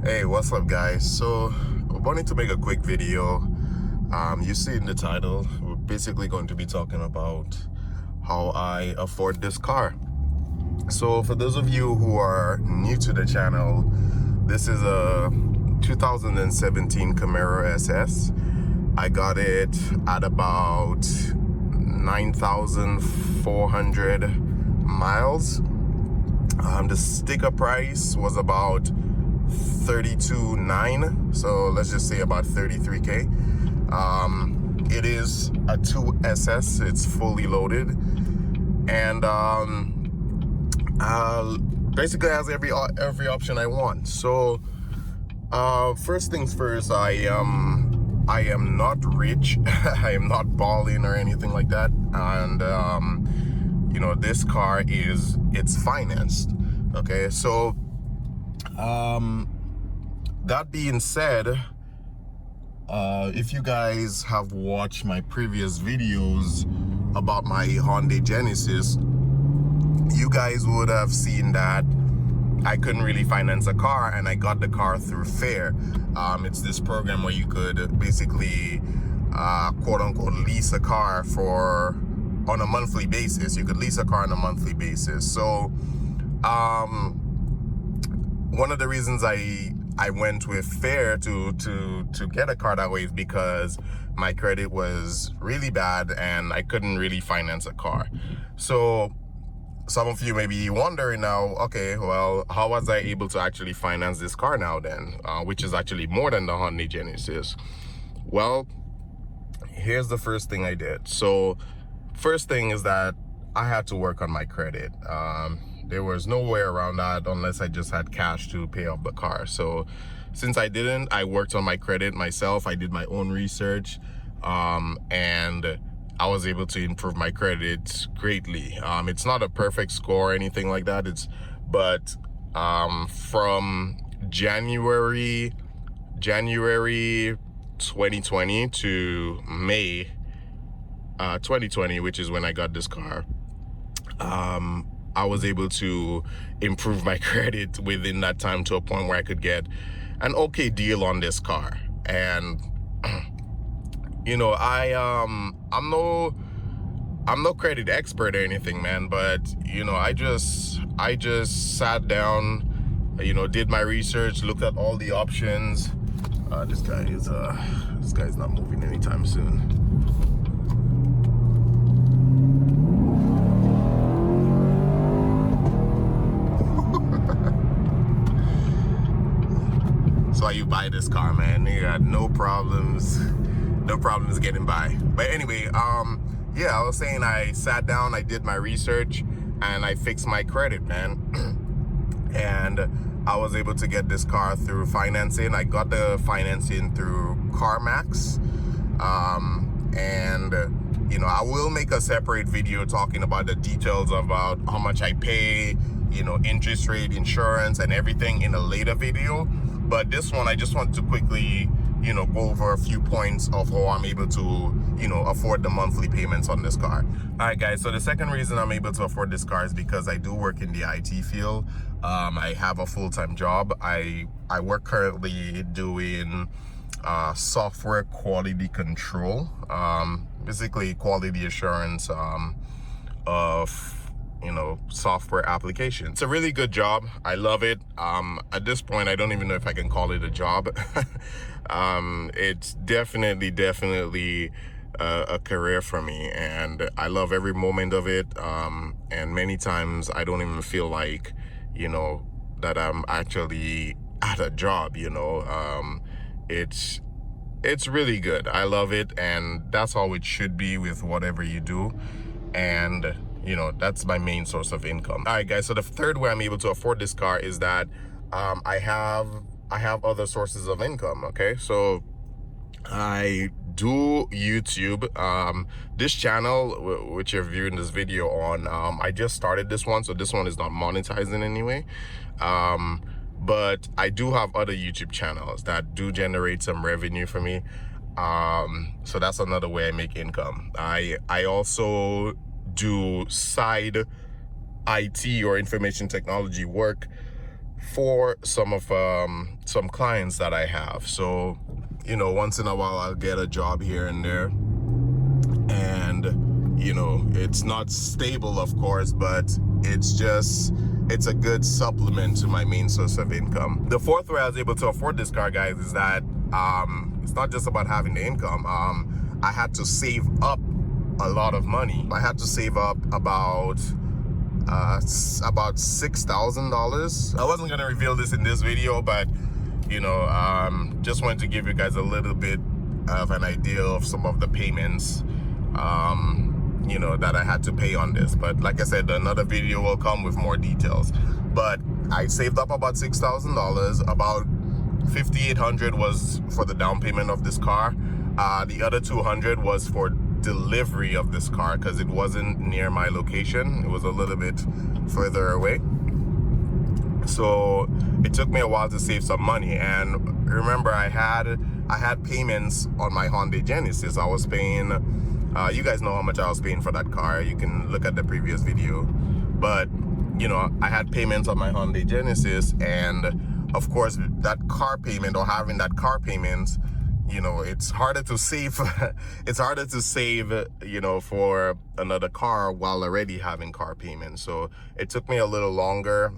Hey, what's up, guys? So I wanted to make a quick video. You see in the title, we're basically going to be talking about how I afford this car. So for those of you who are new to the channel, this is a 2017 Camaro SS. I got it at about 9,400 miles. The sticker price was about 32.9, so let's just say about 33k. It is a 2SS. It's fully loaded, and basically has every option I want. So first things first, I am not rich. I am not balling or anything like that, and this car it's financed. Okay, so that being said, if you guys have watched my previous videos about my Hyundai Genesis, you guys would have seen that I couldn't really finance a car, and I got the car through Fair. It's this program where you could basically quote unquote lease a car on a monthly basis. You could lease a car on a monthly basis. So one of the reasons I went with Fair to get a car that way is because my credit was really bad and I couldn't really finance a car. So some of you may be wondering now, okay, well, how was I able to actually finance this car now then, which is actually more than the Hyundai Genesis? Well, here's the first thing I did. So first thing is that I had to work on my credit. There was no way around that unless I just had cash to pay off the car. So since I didn't, I worked on my credit myself. I did my own research, and I was able to improve my credit greatly. It's not a perfect score or anything like that. But from January 2020 to May 2020, which is when I got this car, I was able to improve my credit within that time to a point where I could get an okay deal on this car. And I'm no credit expert or anything, man, but I just sat down, did my research, looked at all the options. This guy's not moving anytime soon. So you buy this car, man, you got no problems getting by. But anyway, yeah, I was saying I sat down, I did my research, and I fixed my credit, man. And I was able to get this car through financing. I got the financing through CarMax. And I will make a separate video talking about the details about how much I pay, interest rate, insurance, and everything in a later video. But this one, I just want to quickly, go over a few points of how I'm able to, afford the monthly payments on this car. All right, guys. So the second reason I'm able to afford this car is because I do work in the IT field. I have a full-time job. I work currently doing software quality control, basically quality assurance of software application. It's a really good job. I love it. At this point, I don't even know if I can call it a job. It's definitely a career for me, and I love every moment of it. And many times I don't even feel like that I'm actually at a job. It's really good. I love it, and that's how it should be with whatever you do. And that's my main source of income. All right, guys, so the third way I'm able to afford this car is that I have other sources of income. Okay, so I do YouTube. This channel, which you're viewing this video on, I just started this one, so this one is not monetized in any way. But I do have other YouTube channels that do generate some revenue for me. So that's another way I make income. I also do side IT or information technology work for some clients that I have. So, you know, once in a while I'll get a job here and there, and you know, it's not stable, of course, but it's a good supplement to my main source of income. The fourth way I was able to afford this car, guys, is that it's not just about having the income. I had to save up a lot of money. I had to save up about $6,000. I wasn't gonna reveal this in this video, but you know, just wanted to give you guys a little bit of an idea of some of the payments you know, that I had to pay on this. But like I said, another video will come with more details. But I saved up about $6,000. About $5,800 was for the down payment of this car. The other $200 was for delivery of this car, because it wasn't near my location. It was a little bit further away. So it took me a while to save some money. And remember, I had payments on my Hyundai Genesis. I was paying, you guys know how much I was paying for that car. You can look at the previous video. But you know, I had payments on my Hyundai Genesis, and of course that car payment, or having that car payment, you know, it's harder to save it's harder to save, you know, for another car while already having car payments. So it took me a little longer,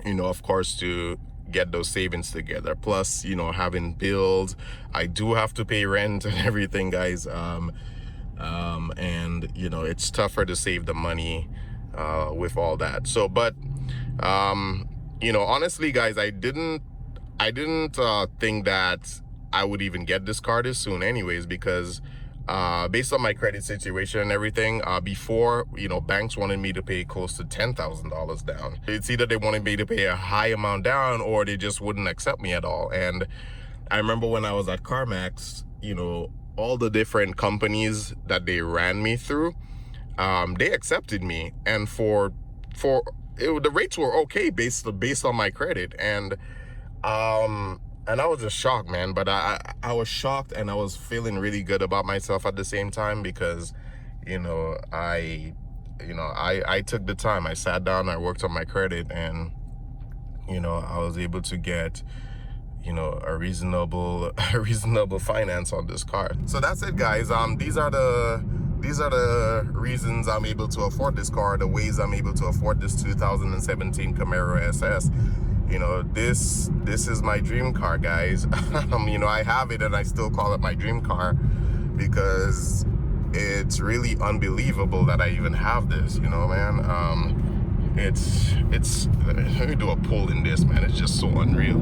you know, of course, to get those savings together. Plus, you know, having bills, I do have to pay rent and everything, guys. And you know, it's tougher to save the money with all that. So, but you know, honestly, guys, I didn't think that I would even get this car this soon anyways, because based on my credit situation and everything, before, you know, banks wanted me to pay close to $10,000 down. It's either they wanted me to pay a high amount down, or they just wouldn't accept me at all. And I remember when I was at CarMax, you know, all the different companies that they ran me through, they accepted me, and the rates were okay based on my credit. And I was just shocked, man. But I was shocked, and I was feeling really good about myself at the same time, because you know, I took the time, I sat down, I worked on my credit, and you know, I was able to get, you know, a reasonable finance on this car. So that's it, guys. These are the reasons I'm able to afford this car, the ways I'm able to afford this 2017 Camaro SS. You know, this is my dream car, guys. You know, I have it, and I still call it my dream car, because it's really unbelievable that I even have this, you know, man. It's let me do a pull in this, man. It's just so unreal.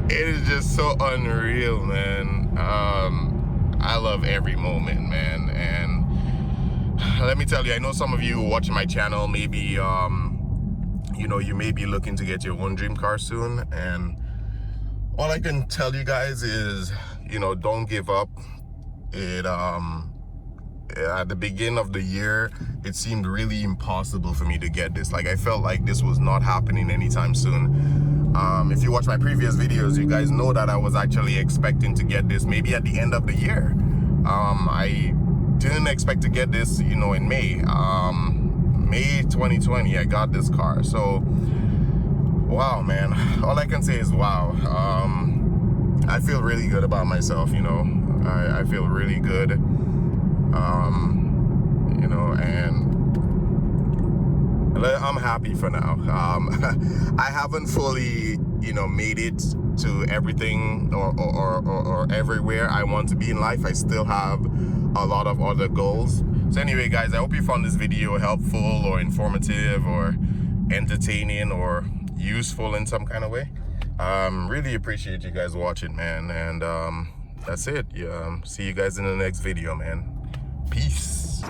It is just so unreal, man. I love every moment, man. And let me tell you, I know some of you watching my channel, maybe you know, you may be looking to get your own dream car soon, and all I can tell you guys is, you know, don't give up. It at the beginning of the year, it seemed really impossible for me to get this. Like, I felt like this was not happening anytime soon. If you watch my previous videos, you guys know that I was actually expecting to get this maybe at the end of the year. I didn't expect to get this, you know, in May. May 2020, I got this car. So, wow, man. All I can say is wow. I feel really good about myself, you know. I feel really good. You know, and I'm happy for now. I haven't fully, you know, made it to everything or everywhere I want to be in life. I still have a lot of other goals. So anyway, guys, I hope you found this video helpful or informative or entertaining or useful in some kind of way. Really appreciate you guys watching, man. And that's it. Yeah, see you guys in the next video, man. Peace.